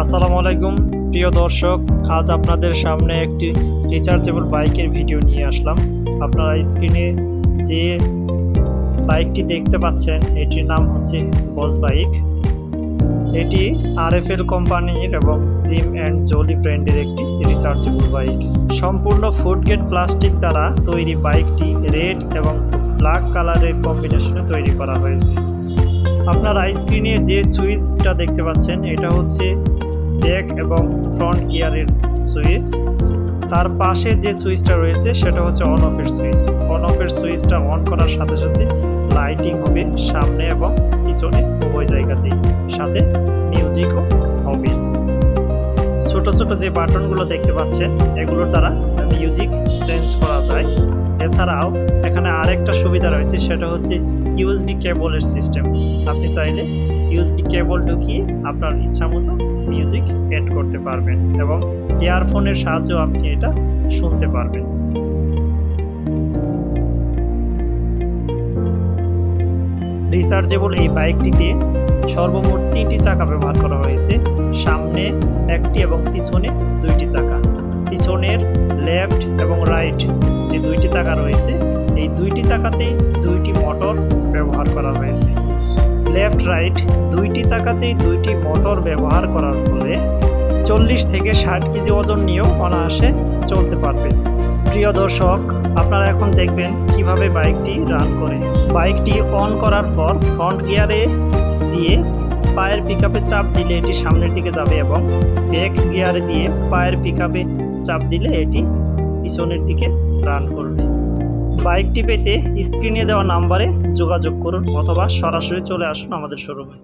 আসসালামু আলাইকুম প্রিয় দর্শক, আজ আপনাদের সামনে একটি রিচার্জেবল বাইকের ভিডিও নিয়ে আসলাম। আপনারা স্ক্রিনে যে বাইকটি দেখতে পাচ্ছেন এটির নাম হচ্ছে বস বাইক। এটি RFL কোম্পানির এবং জিম অ্যান্ড জলি ব্র্যান্ডের একটি রিচার্জেবল বাইক। সম্পূর্ণ ফুড গ্রেড প্লাস্টিক দ্বারা তৈরি বাইকটি রেড এবং ব্ল্যাক কালারের কম্বিনেশনে তৈরি করা হয়েছে। আপনারা স্ক্রিনে যে সুইচটা দেখতে পাচ্ছেন এটা হচ্ছে ব্যাক এবং ফ্রন্ট গিয়ারের সুইচ। তার পাশে যে সুইচটা রয়েছে সেটা হচ্ছে অন অফের সুইচ। অন অফের সুইচটা অন করার সাথে সাথে লাইটিং হবে সামনে এবং পিছনে উভয় জায়গাতেই, সাথে মিউজিকও হবে। ছোট ছোট যে বাটনগুলো দেখতে পাচ্ছেন এগুলোর দ্বারা মিউজিক চেঞ্জ করা যায়। এছাড়াও এখানে আরেকটা সুবিধা রয়েছে, সেটা হচ্ছে USB কেবলের সিস্টেম। আপনি চাইলে USB কেবল ঢুকিয়ে আপনার ইচ্ছা মতো মিউজিক এড করতে পারবেন এবং ইয়ারফোনের সাহায্যেও আপনি এটা শুনতে পারবেন। রিচার্জেবল এই বাইকটিতে সর্বমোট 3টি চাকা ব্যবহার করা হয়েছে। সামনে একটি এবং পিছনে 2টি চাকা। পিছনের লেফট এবং রাইট যে 2টি চাকা রয়েছে এই 2টি চাকাতেই 2টি মোটর ব্যবহার করা হয়েছে। লেফট রাইট 2টি চাকাতেই 2টি মোটর ব্যবহার করার ফলে 40 থেকে 60 কেজি ওজন নিয়েও অনায়াসে চলতে পারবে। প্রিয় দর্শক, আপনারা এখন দেখবেন কিভাবে বাইকটি রান করে। বাইকটি অন করার পর ফ্রন্ট গিয়ারে দিয়ে পায়ের পিকআপে চাপ দিলে এটি সামনের দিকে যাবে এবং ব্যাক গিয়ারে দিয়ে পায়ের পিকআপে চাপ দিলে এটি পিছনের দিকে রান করবে। বাইকটি পেতে স্ক্রিনে দেওয়া নাম্বারে যোগাযোগ করুন অথবা সরাসরি চলে আসুন আমাদের শোরুমে।